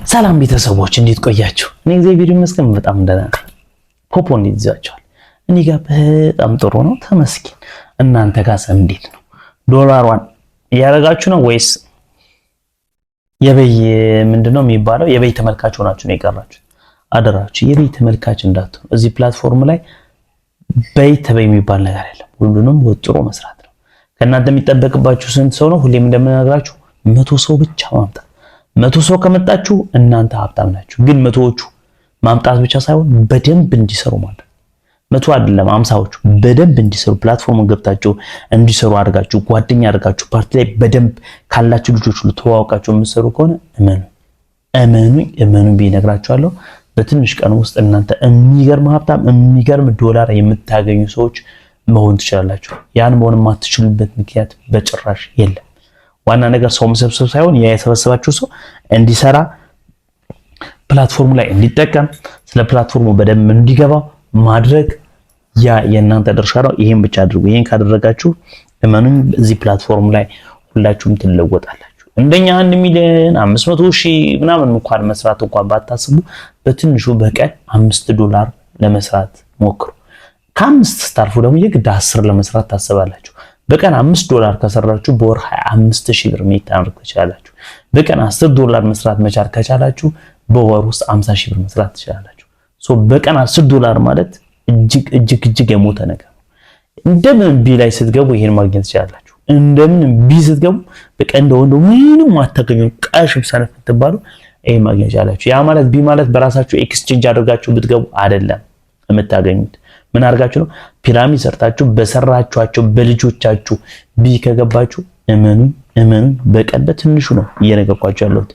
ሰላም ቤተሰቦች እንዴት ቆያችሁ? እኔ እግዚአብሔር ይመስገን በጣም ደህና ነኝ። ፖፖ እንዴት ይዛችኋል? እኔ ጋር በጣም ጥሩ ነው ተመስገን። እናንተ ጋርስ እንዴት ነው? ዶላሯን እያረጋችሁ ነው ወይስ የበይ ምንድነው የሚባለው የበይ ተመልካች ሆናችሁ ነው የቀራችሁ? አደራችሁ የበይ ተመልካች እንዳትሆኑ። እዚህ ፕላትፎርም ላይ በይ ተበይ የሚባል ነገር የለም። ሁሉንም ወጥሮ መስራት ነው። ከእናንተ የሚጠበቅባችሁ ስንት ሰው ነው? ሁሌም እንደምነግራችሁ 100 ሰው ብቻ ማምጣት። 100 ሰው ከመጣችሁ እናንተ ሀብታም ናችሁ። ግን 100ዎቹ ማምጣት ብቻ ሳይሆን በደንብ እንዲሰሩ ማለት 100 አይደለም 50ዎቹ በደንብ እንዲሰሩ ፕላትፎርሙን ገብታችሁ እንዲሰሩ አድርጋችሁ ጓደኛ አድርጋችሁ ፓርቲ ላይ በደንብ ካላችሁ ልጆች ሁሉ ተዋውቃችሁ የምትሰሩ ከሆነ እመኑ ቢነግራችኋለሁ በትንሽ ቀን ውስጥ እናንተ የሚገርም ሀብታም የሚገርም ዶላር የምታገኙ ሰዎች መሆን ትችላላችሁ። ያን መሆን የማትችሉበት ምክንያት በጭራሽ የለም። ዋና ነገር ሰው መሰብሰብ ሳይሆን የሰበሰባችሁ ሰው እንዲሰራ ፕላትፎርሙ ላይ እንዲጠቀም ስለ ፕላትፎርሙ በደንብ እንዲገባ ማድረግ ያ የእናንተ ድርሻ ነው። ይሄን ብቻ አድርጉ። ይሄን ካደረጋችሁ እመኑኝ እዚህ ፕላትፎርም ላይ ሁላችሁም ትለወጣላችሁ። እንደኛ 1 ሚሊዮን 500 ሺህ ምናምን እንኳን መስራት እንኳን ባታስቡ በትንሹ በቀን $5 ለመስራት ሞክሩ። ከ5 ስታርፉ ደግሞ የግድ 10 ለመስራት ታስባላችሁ። በቀን $5 ከሰራችሁ በወር 25000 ብር ማድረግ ትችላላችሁ። በቀን $10 መስራት መቻል ከቻላችሁ በወር ውስጥ 50000 ብር መስራት ትችላላችሁ። በቀን $10 ማለት እጅግ የሞተ ነገር ነው። እንደምን ቢ ላይ ስትገቡ ይሄን ማግኘት ትችላላችሁ። እንደምን ቢ ስትገቡ በቀን እንደው ምንም አታገኙ ቃሽም ሰነፍ ተባሉ ይሄ ማግኘት ትችላላችሁ። ያ ማለት ቢ ማለት በራሳችሁ ኤክስቼንጅ አድርጋችሁ ብትገቡ አይደለም የምታገኙት። ምን አድርጋችሁ ነው? ፒራሚድ ሰርታችሁ በሰራችኋቸው በልጆቻችሁ ቢ ከገባችሁ እመኑ በቀን በትንሹ ነው እየነገርኳችሁ ያለሁት።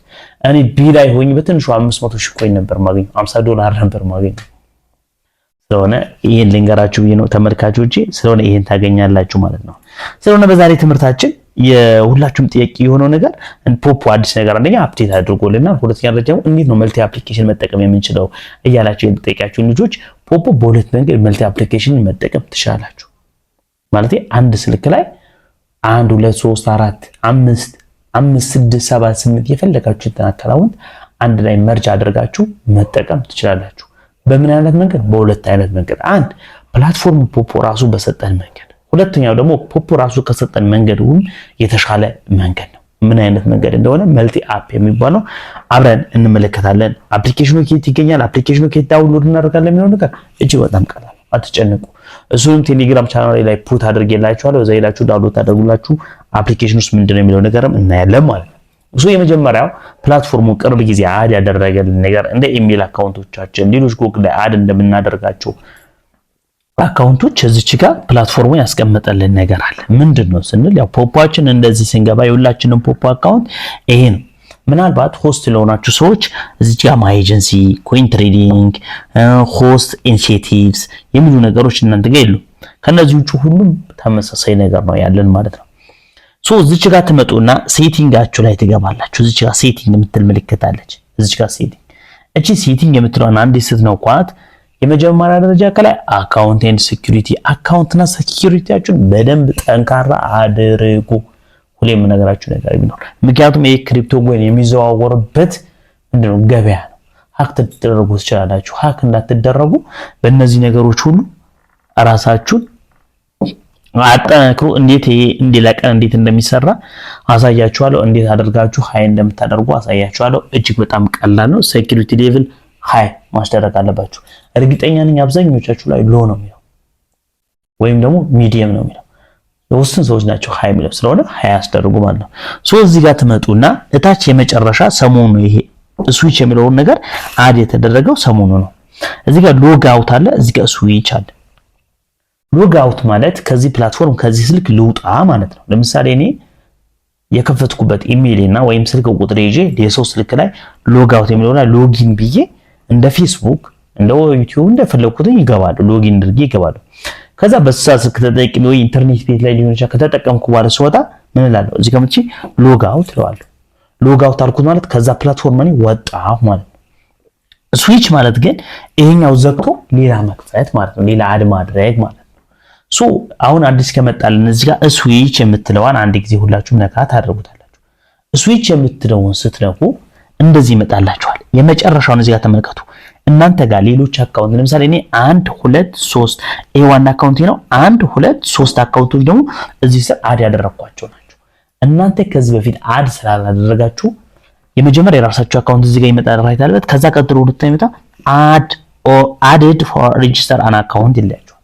እኔ ቢ ላይ ሆኜ በትንሹ 500 ሺህ ኮይን ነበር ማገኘው፣ $50 ነበር ማገኘው። ስለሆነ ይሄን ልንገራችሁ ብዬ ነው ተመልካቾቼ። ስለሆነ ይሄን ታገኛላችሁ ማለት ነው። ስለሆነ በዛሬ ትምህርታችን የሁላችሁም ጥያቄ የሆነው ነገር ፖፖ አዲስ ነገር አንደኛ አፕዴት አድርጎልናል። ሁለተኛ ደግሞ እንዴት ነው መልቲ አፕሊኬሽን መጠቀም የምንችለው እያላችሁ የምትጠይቃችሁን ልጆች ፖፖ በሁለት መንገድ መልቲ አፕሊኬሽን መጠቀም ትችላላችሁ። ማለት አንድ ስልክ ላይ 1 2 3 4 5 6 7 8 የፈለጋችሁትን አካውንት አንድ ላይ መርጅ አድርጋችሁ መጠቀም ትችላላችሁ። በምን አይነት መንገድ? በሁለት አይነት መንገድ። አንድ ፕላትፎርም ፖፖ ራሱ በሰጠን መንገድ፣ ሁለተኛው ደግሞ ፖፖ ራሱ ከሰጠን መንገድ የተሻለ መንገድ ነው። ምን አይነት መንገድ እንደሆነ መልቲ አፕ የሚባለው አብረን እንመለከታለን። አፕሊኬሽኑ ከየት ይገኛል፣ አፕሊኬሽኑ ከየት ዳውንሎድ እናደርጋለን የሚለው ነገር እጅግ በጣም ቀላል፣ አትጨነቁ። እሱንም ቴሌግራም ቻናል ላይ ፑት አድርጌላችኋለሁ። እዛ ሄዳችሁ ዳውንሎድ ታደርጉላችሁ። አፕሊኬሽኑስ ምንድነው የሚለው ነገርም እናያለን ማለት ነው። እሱ የመጀመሪያው ፕላትፎርሙ ቅርብ ጊዜ አድ ያደረገልን ነገር እንደ ኢሜል አካውንቶቻችን ሌሎች ጎግል ላይ አድ እንደምናደርጋቸው አካውንቶች እዚች ጋር ፕላትፎርሙ ያስቀመጠልን ነገር አለ። ምንድነው ስንል ያው ፖፖአችን እንደዚህ ስንገባ የሁላችንም ፖፖ አካውንት ይሄ ነው። ምናልባት ሆስት ለሆናችሁ ሰዎች እዚች ጋር ማይ ኤጀንሲ፣ ኮይን ትሬዲንግ፣ ሆስት ኢኒሺዬቲቭስ የሚሉ ነገሮች እናንተ ጋር የሉ። ከነዚህ ውጪ ሁሉም ተመሳሳይ ነገር ነው ያለን ማለት ነው። እዚች ጋር ትመጡና ሴቲንጋችሁ ላይ ትገባላችሁ። እዚች ጋር ሴቲንግ የምትል ምልክት አለች። እዚች ጋር ሴቲንግ እቺ ሴቲንግ የምትለውን አንድ ስትነኳት የመጀመሪያ ደረጃ ከላይ አካውንት ኤንድ ሴኩሪቲ፣ አካውንትና ሴኩሪቲያችሁን በደንብ ጠንካራ አድርጉ። ሁሌም ነገራችሁ ነገር ቢኖር ምክንያቱም ይሄ ክሪፕቶ ኮይን የሚዘዋወርበት ምንድነው ገበያ ነው። ሀክ ትደረጉ ትችላላችሁ። ሀክ እንዳትደረጉ በእነዚህ ነገሮች ሁሉ ራሳችሁን አጠናክሩ። እንዴት እንዲለቀን እንዴት እንደሚሰራ አሳያችኋለሁ። እንዴት አድርጋችሁ ሃይ እንደምታደርጉ አሳያችኋለሁ። እጅግ በጣም ቀላል ነው። ሴኩሪቲ ሌቭል ሃይ ማስደረግ አለባችሁ። እርግጠኛ ነኝ አብዛኞቻችሁ ላይ ሎ ነው የሚለው ወይም ደግሞ ሚዲየም ነው የሚለው። የውስን ሰዎች ናቸው ሃይ የሚለው ስለሆነ ሃይ አስደርጉ ማለት ነው። እዚህ ጋር ትመጡና እታች የመጨረሻ ሰሞኑ ይሄ ስዊች የሚለውን ነገር አድ የተደረገው ሰሞኑ ነው። እዚህ ጋር ሎግ አውት አለ፣ እዚህ ጋር ስዊች አለ። ሎግ አውት ማለት ከዚህ ፕላትፎርም ከዚህ ስልክ ልውጣ ማለት ነው። ለምሳሌ እኔ የከፈትኩበት ኢሜይልና ወይም ስልክ ቁጥር ይዤ የሰው ስልክ ላይ ሎግ አውት የሚለውና ሎጊን ብዬ እንደ ፌስቡክ እንደ ዩቲዩብ እንደፈለኩት ይገባሉ። ሎጊን አድርጌ ይገባሉ። ከዛ በዛ ስልክ ተጠቅሜ ወይ ኢንተርኔት ቤት ላይ ሊሆን ይችላል ከተጠቀምኩ በኋላ ስወጣ ምን እላለሁ? እዚህ ጋር መጥቼ ሎግ አውት እለዋለሁ። ሎግ አውት አልኩት ማለት ከዛ ፕላትፎርም እኔ ወጣሁ ማለት ነው። ስዊች ማለት ግን ይሄኛው ዘግቶ ሌላ መክፈት ማለት ነው። ሌላ አድ ማድረግ ማለት ነው። አሁን አዲስ ከመጣልን እዚህ ጋር ስዊች የምትለዋን አንድ ጊዜ ሁላችሁም ነካ ታደርጉታላችሁ። ስዊች የምትለውን ስትነኩ እንደዚህ ይመጣላችኋል። የመጨረሻውን እዚህ ጋር ተመልከቱ። እናንተ ጋር ሌሎች አካውንት ለምሳሌ እኔ 1 2 3 ይሄ ዋና አካውንቴ ነው። 1 2 3 አካውንቶች ደግሞ እዚህ ስር አድ ያደረኳቸው ናቸው። እናንተ ከዚህ በፊት አድ ስላላደረጋችሁ የመጀመሪያ የራሳችሁ አካውንት እዚህ ጋር ይመጣል ራይት አለበት። ከዛ ቀጥሎ ሁለተኛ ይመጣ አድ ኦር አድድ ፎር ሬጂስተር አን አካውንት ይላችኋል።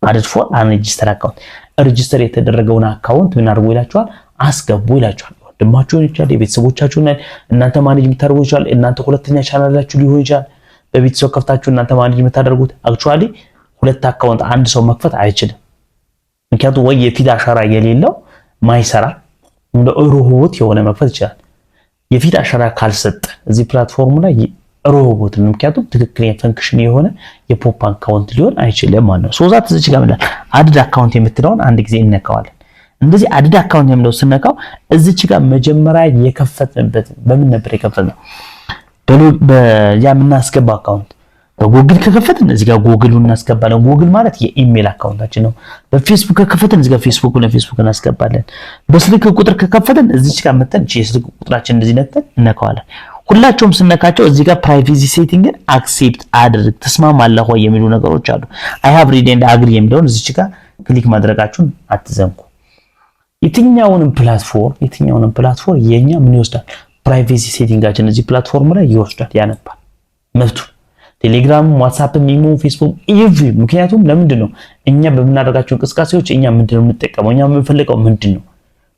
አድድ ፎር አን ሬጂስተር አካውንት ሬጂስተር የተደረገውን አካውንት ምን አድርጉ ይላችኋል? አስገቡ ይላችኋል። ወንድማችሁ ይችላል፣ የቤተሰቦቻችሁ እናንተ ማኔጅ የምታደርጉ ይችላል። እናንተ ሁለተኛ ቻናላችሁ ሊሆን ይችላል። በቤተሰብ ከፍታችሁ እናንተ ማኔጅ የምታደርጉት አክቹአሊ ሁለት አካውንት አንድ ሰው መክፈት አይችልም። ምክንያቱም ወይ የፊት አሻራ የሌለው ማይሰራ እንደ ሮቦት የሆነ መክፈት ይችላል። የፊት አሻራ ካልሰጠ እዚህ ፕላትፎርም ላይ ሮቦት ነው። ምክንያቱም ትክክለኛ ፈንክሽን የሆነ የፖፕ አካውንት ሊሆን አይችልም ማለት ነው። ሶዛት እዚህ ጋር ማለት አድድ አካውንት የምትለውን አንድ ጊዜ እንነካዋለን። እንደዚህ አድድ አካውንት የምለው ስነካው እዚች ጋር መጀመሪያ የከፈትንበት በምን ነበር የከፈትነው? በያ የምናስገባ አካውንት በጉግል ከከፈትን እዚህ ጋር ጉግሉን እናስገባለን። ጉግል ማለት የኢሜል አካውንታችን ነው። በፌስቡክ ከከፈትን እዚህ ጋር ፌስቡክ እናስገባለን። በስልክ ቁጥር ከከፈትን እዚች ጋር መተን የስልክ ቁጥራችን እንደዚህ ነክተን እነካዋለን። ሁላቸውም ስነካቸው እዚህ ጋር ፕራይቬሲ ሴቲንግን አክሴፕት አድርግ ተስማማለህ ወይ የሚሉ ነገሮች አሉ። አይ ሃቭ ሪድ ኤንድ አግሪ የሚለውን እዚች ጋር ክሊክ ማድረጋችሁን አትዘንጉ። የትኛውንም ፕላትፎርም የኛ ምን ይወስዳል? ፕራይቬሲ ሴቲንጋችን እዚህ ፕላትፎርም ላይ ይወስዳል፣ ያነባል መብቱ። ቴሌግራም፣ ዋትስአፕ፣ ኢሞ፣ ፌስቡክ ኢቭ ምክንያቱም ለምንድን ነው እኛ በምናደርጋቸው እንቅስቃሴዎች እኛ ምንድነው የምንጠቀመው? እኛ የምንፈልገው ምንድነው?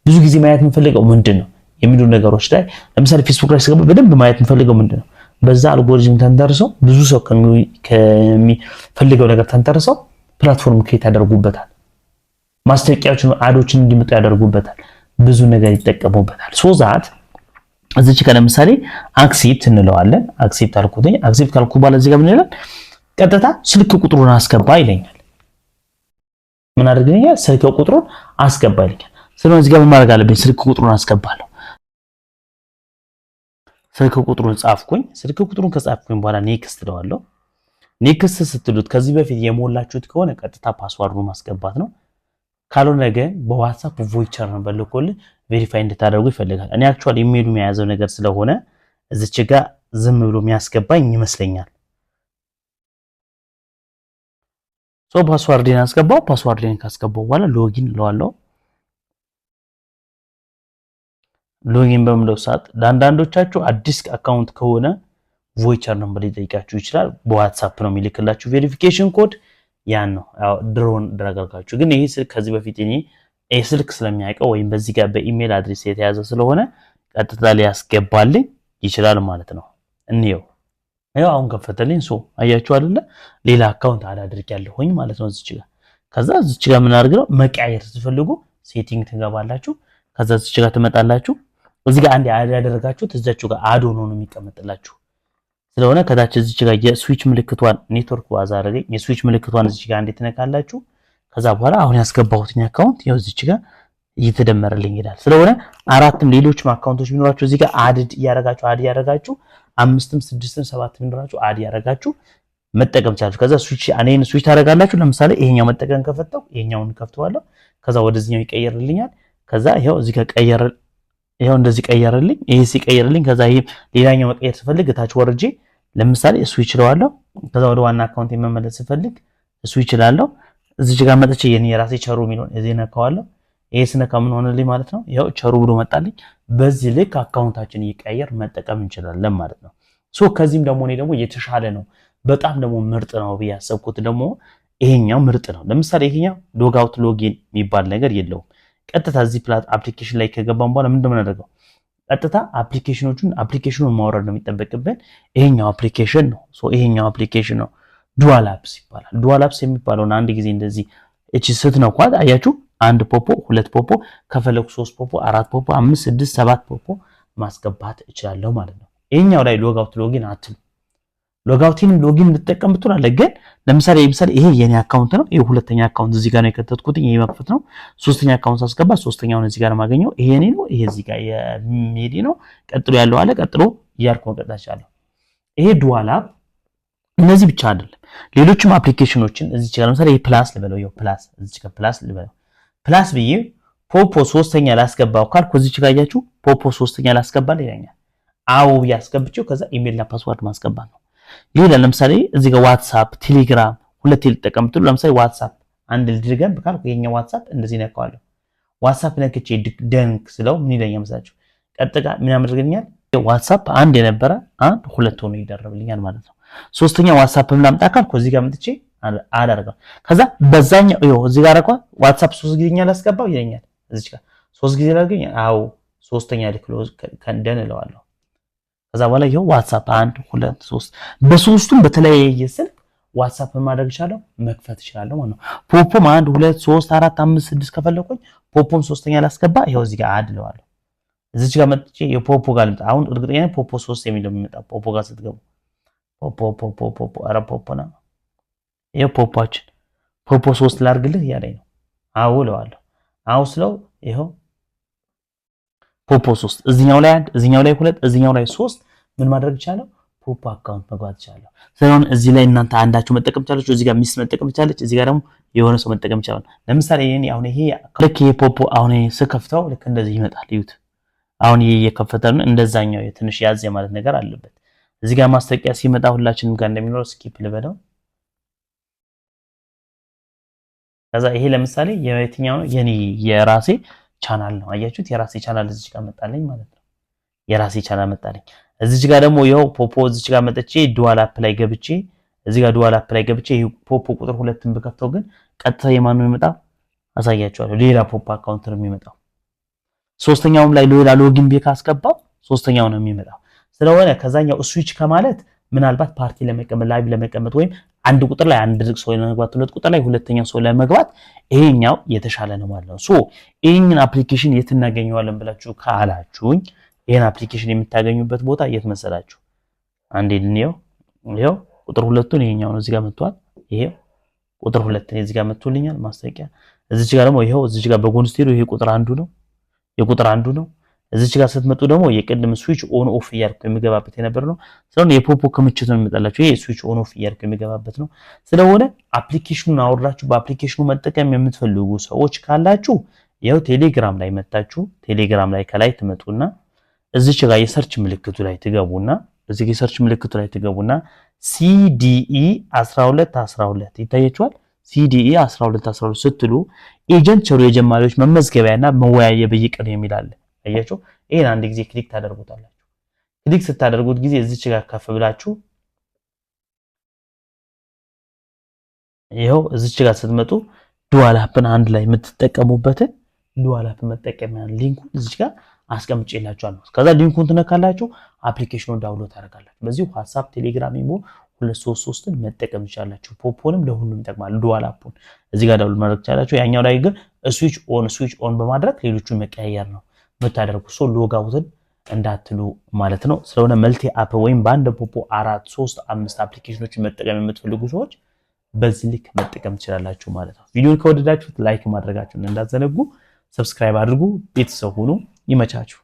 ብዙ ጊዜ ማየት የምንፈልገው ምንድነው የሚሉ ነገሮች ላይ ለምሳሌ ፌስቡክ ላይ ሲገባ በደንብ ማየት የምንፈልገው ምንድነው? በዛ አልጎሪዝም ተንተርሰው ብዙ ሰው ከሚፈልገው ነገር ተንተርሰው ፕላትፎርም ክሬት ያደርጉበታል። ማስታወቂያዎችን አዶችን እንዲመጡ ያደርጉበታል። ብዙ ነገር ይጠቀሙበታል። ሶዛት እዚች ጋር ለምሳሌ አክሴፕት እንለዋለን። አክሴፕት ካልኩ በኋላ እዚህ ጋር ምን ይላል? ቀጥታ ስልክ ቁጥሩን አስገባ ይለኛል። ምን አድርገኛል? ስልክ ቁጥሩን አስገባ ይለኛል። ስለዚህ እዚህ ጋር ምን ማድረግ አለብኝ? ስልክ ቁጥሩን አስገባለሁ። ስልክ ቁጥሩን ጻፍኩኝ። ስልክ ቁጥሩን ከጻፍኩኝ በኋላ ኔክስት እለዋለሁ። ኔክስት ስትሉት ከዚህ በፊት የሞላችሁት ከሆነ ቀጥታ ፓስዋርዱን ማስገባት ነው። ካልሆነ ግን በዋትስአፕ ቮይቸር ነው በልኮልህ ቬሪፋይ እንድታደርጉ ይፈልጋል። እኔ አክቹአሊ ኢሜሉ የያዘው ነገር ስለሆነ እዚች ጋር ዝም ብሎ የሚያስገባኝ ይመስለኛል። ፓስዋርዴን አስገባው። ፓስዋርዴን ካስገባው በኋላ ሎጊን እለዋለሁ። ሎጊን በምለው ሰዓት ለአንዳንዶቻችሁ አዲስ አካውንት ከሆነ ቮይቸር ነምበር ሊጠይቃችሁ ይችላል። በዋትስአፕ ነው የሚልክላችሁ ቬሪፊኬሽን ኮድ ያን ነው ድሮን ድራጋጋችሁ። ግን ይሄ ስልክ ከዚህ በፊት እኔ ስልክ ስለሚያውቀው ወይም በዚህ ጋር በኢሜል አድሬስ የተያዘ ስለሆነ ቀጥታ ሊያስገባልኝ ይችላል ማለት ነው። እንየው። ያው አሁን ከፈተልኝ። አያችሁ አይደለ? ሌላ አካውንት አድርጌያለሁኝ ማለት ነው እዚች ጋር። ከዛ እዚች ጋር ምን አድርገው መቀየር ስትፈልጉ ሴቲንግ ትገባላችሁ። ከዛ እዚች ጋር ትመጣላችሁ። እዚህ ጋር አንድ ያደረጋችሁት እዛችሁ ጋር አድ ሆኖ ነው የሚቀመጥላችሁ ስለሆነ ከታች እዚች ጋር የስዊች ምልክቷን ኔትወርክ ዋዛ አደረገኝ። የስዊች ምልክቷን እዚች ጋር እንዴት ነካላችሁ። ከዛ በኋላ አሁን ያስገባሁትኝ አካውንት ይኸው እዚች ጋር እየተደመረልኝ ይላል። ስለሆነ አራትም ሌሎችም አካውንቶች ቢኖራችሁ እዚህ ጋር አድ ያደረጋችሁ 5ም 6ም 7ም ቢኖራችሁ አድ ያደረጋችሁ መጠቀም ትችላላችሁ። ከዛ ስዊች ታደርጋላችሁ። ለምሳሌ ይሄኛው መጠቀም ከፈተው ይሄኛውን ከፍተዋለሁ። ከዛ ወደዚህኛው ይቀየርልኛል። ከዛ ይሄው እዚህ ጋር ይሄው እንደዚህ ቀየርልኝ። ይሄ ሲቀየርልኝ ከዛ ይሄ ሌላኛው መቀየር ስፈልግ ታች ወርጄ ለምሳሌ ስዊች እለዋለሁ። ከዛ ወደ ዋና አካውንት መመለስ ስፈልግ ስዊች እላለሁ። እዚህ ጋር መጥቼ የራሴ ቸሩ የሚለውን እዚህ ነካዋለሁ። ይሄ ስነካ ምን ሆነልኝ ማለት ነው? ይሄው ቸሩ ብሎ መጣልኝ። በዚህ ልክ አካውንታችን እየቀየር መጠቀም እንችላለን ማለት ነው። ከዚህም ደግሞ እኔ ደግሞ የተሻለ ነው በጣም ደግሞ ምርጥ ነው ብዬ ያሰብኩት ደግሞ ይሄኛው ምርጥ ነው። ለምሳሌ ይሄኛው ሎግ አውት ሎጊን የሚባል ነገር የለውም። ቀጥታ እዚህ አፕሊኬሽን ላይ ከገባን በኋላ ምንድነው የምናደርገው? ቀጥታ አፕሊኬሽኑን ማውረድ ነው የሚጠበቅብን። ይሄኛው አፕሊኬሽን ነው። ይሄኛው አፕሊኬሽን ነው ዱዋል አፕስ ይባላል። ዱዋል አፕስ የሚባለውን አንድ ጊዜ እንደዚህ እቺ ስትነኳት አያችሁ፣ አንድ ፖፖ፣ ሁለት ፖፖ፣ ከፈለኩ 3 ፖፖ፣ 4 ፖፖ፣ 5 6 7 ፖፖ ማስገባት እችላለሁ ማለት ነው። ይሄኛው ላይ ሎግ አውት ሎጊን አትሉ። ሎግ አውትን ሎጊን ልጠቀም ብትላለ ግን ለምሳሌ ይሄ የኔ አካውንት ነው። ይሄ ሁለተኛ አካውንት እዚህ ጋር ነው የከተትኩት። ይሄ መክፈት ነው። ሶስተኛ አካውንት አስገባ። ሶስተኛውን እዚህ ጋር ማገኘው ይሄ እኔ ነው። ይሄ እዚህ ጋር የሚሄድ ነው። ቀጥሎ ያለው አለ። ቀጥሎ እያልኩ መቀጣቻለሁ። ይሄ ዱዋል አፕ እነዚህ ብቻ አይደለም፣ ሌሎችም አፕሊኬሽኖችን እዚህ ጋር ለምሳሌ ይሄ ፕላስ ልበለው። ይሄ ፕላስ እዚህ ጋር ፕላስ ልበለው። ፕላስ ብዬ ፖፖ ሶስተኛ ላስገባው ካልኩ እዚህ ጋር ያያችሁ ፖፖ ሶስተኛ ላስገባል ይለኛል። አዎ ያስገብቼው ከዛ ኢሜልና ፓስወርድ ማስገባት ነው። ሌላ ለምሳሌ እዚህ ጋር ዋትስአፕ፣ ቴሌግራም ሁለት ልጠቀም ትሉ። ለምሳሌ ዋትስአፕ አንድ ልድገም ካልኩ የኛ ዋትስአፕ እንደዚህ ነካዋለሁ። ዋትስአፕ ነክቼ ደንክ ስለው ምን ይለኛል መሰላችሁ? ቀጥታ ምን ያደርግልኛል? ዋትስአፕ አንድ የነበረ አንድ ሁለት ሆኖ ይደረብልኛል ማለት ነው። ሶስተኛ ዋትስአፕ ላምጣ ካልኩ እዚህ ጋር መጥቼ አደርጋለሁ። ከዛ በዛኛው ይኸው እዚህ ጋር አረኳ ዋትስአፕ 3 ጊዜኛ ላስገባው ይለኛል። እዚህ ጋር 3 ጊዜ ላድርገኝ? አዎ ሶስተኛ ልክሎዝ ከንደን እለዋለሁ። ከዛ በኋላ ይኸው ዋትስአፕ 1 2 3 በሶስቱም በተለያየ ስልክ ዋትስአፕ ማድረግ ይችላል መክፈት ይችላል ማለት ነው። ፖፖም 1 2 3 4 5 6 ከፈለኩኝ ፖፖም ሶስተኛ ላስገባ ይኸው እዚህ ጋር አድ እለዋለሁ። እዚህ ጋር መጥቼ የፖፖ ጋር ልምጣ። አሁን እርግጠኛ ነኝ ፖፖ 3 የሚለው የሚመጣ ፖፖ ጋር ስትገቡ ፖፖ አረ ፖፖ ነው ይሄ ፖፖአችን ፖፖ 3 ላርግልህ ያለኝ ነው። አዎ እለዋለሁ። አዎ ስለው ይሄው ፖፖ 3 እዚህኛው ላይ 1 እዚህኛው ላይ 2 እዚህኛው ላይ 3 ምን ማድረግ ይቻላል? ፖፖ አካውንት መግባት ይቻላል። ስለዚህ እዚህ ላይ እናንተ አንዳችሁ መጠቀም ይቻላልችሁ፣ እዚህ ጋር ሚስ መጠቀም ይቻላልች፣ እዚህ ጋር ደግሞ የሆነ ሰው መጠቀም ይቻላል። ለምሳሌ እኔ አሁን ይሄ ልክ ይሄ ፖፖ አሁን ስከፍተው ልክ እንደዚህ ይመጣል። ይዩት አሁን ይሄ የከፈተልን እንደዛኛው የትንሽ ያዝ ማለት ነገር አለበት። እዚህ ጋር ማስታወቂያ ሲመጣ ሁላችንም ጋር እንደሚኖር ስኪፕ ልበለው። ከዛ ይሄ ለምሳሌ የየትኛው ነው? የኔ የራሴ ቻናል ነው። አያችሁት? የራሴ ቻናል እዚህ ጋር መጣልኝ ማለት ነው። የራሴ ቻናል መጣልኝ። እዚህ ጋር ደግሞ ይኸው ፖፖ እዚህ ጋር መጥቼ ዱዋል አፕ ላይ ገብቼ እዚህ ጋር ዱዋል አፕ ላይ ገብቼ ይሄ ፖፖ ቁጥር 2ን በከፍተው ግን ቀጥታ የማን ነው የሚመጣው? አሳያችኋለሁ። ሌላ ፖፖ አካውንት ነው የሚመጣው። ሶስተኛውም ላይ ሌላ ሎጊን ቤክ አስገባው ሶስተኛው ነው የሚመጣው። ስለሆነ ከዛኛው ስዊች ከማለት ምናልባት ፓርቲ ለመቀመጥ ላይቭ ለመቀመጥ ወይም አንድ ቁጥር ላይ አንድ ሰው ለመግባት ሁለት ቁጥር ላይ ሁለተኛው ሰው ለመግባት ይሄኛው የተሻለ ነው ማለት ነው። ሶ ይሄንን አፕሊኬሽን የት እናገኘዋለን ብላችሁ ካላችሁኝ ይሄን አፕሊኬሽን የምታገኙበት ቦታ የት መሰላችሁ? አንዴ እንየው። ይሄው ቁጥር 2ን ይሄኛው ነው እዚህ ጋር መጥቷል። ይሄው ቁጥር 2 እዚህ ጋር መጥቶልኛል ማስታወቂያ። እዚህ ጋር ደግሞ ይሄው እዚህ ጋር በጎን ስትሄዱ ይሄ ቁጥር አንዱ ነው። የቁጥር አንዱ ነው። እዚህ ጋር ስትመጡ ደግሞ የቅድም ስዊች ኦን ኦፍ እያልኩ የሚገባበት የነበር ነው። ስለሆነ የፖፖ ክምችት ነው የሚመጣላችሁ። ይሄ ስዊች ኦን ኦፍ እያልኩ የሚገባበት ነው። ስለሆነ አፕሊኬሽኑን አወራችሁ በአፕሊኬሽኑ መጠቀም የምትፈልጉ ሰዎች ካላችሁ ይሄው ቴሌግራም ላይ መጣችሁ። ቴሌግራም ላይ ከላይ ትመጡና እዚህ ጋር የሰርች ምልክቱ ላይ ትገቡና እዚህ ጋር የሰርች ምልክቱ ላይ ትገቡና CDE 1212 ይታያችኋል። CDE 1212 ስትሉ ኤጀንት ቸሩ የጀማሪዎች መመዝገቢያና መወያያ በየቀኑ የሚል አለ። አያችሁ? ይሄን አንድ ጊዜ ክሊክ ታደርጉታላችሁ። ክሊክ ስታደርጉት ጊዜ እዚች ጋር ከፍ ብላችሁ ይሄው እዚች ጋር ስትመጡ ዱዋል አፕን አንድ ላይ የምትጠቀሙበትን ዱዋል አፕ መጠቀሚያ ሊንኩን እዚች ጋር አስቀምጬላችኋለሁ። ከዛ ሊንኩን ትነካላችሁ፣ አፕሊኬሽኑን ዳውንሎድ ታደርጋላችሁ። በዚህ WhatsApp፣ ቴሌግራም፣ ኢሞ 233ን መጠቀም ይችላልላችሁ። ፖፖንም ለሁሉም ይጠቅማል። ዱዋል አፑን እዚህ ጋር ዳውንሎድ ማድረግ ይችላልላችሁ። ያኛው ላይ ግን ስዊች ኦን በማድረግ ሌሎቹን መቀያየር ነው የምታደርጉ። ሶ ሎግ አውትን እንዳትሉ ማለት ነው። ስለሆነ መልቲ አፕ ወይም በአንድ ፖፖ 4 3 5 አፕሊኬሽኖችን መጠቀም የምትፈልጉ ሰዎች በዚህ ልክ መጠቀም ትችላላችሁ ማለት ነው። ቪዲዮውን ከወደዳችሁት ላይክ ማድረጋችሁን እንዳትዘነጉ፣ ሰብስክራይብ አድርጉ፣ ቤተሰብ ሁኑ። ይመቻችሁ።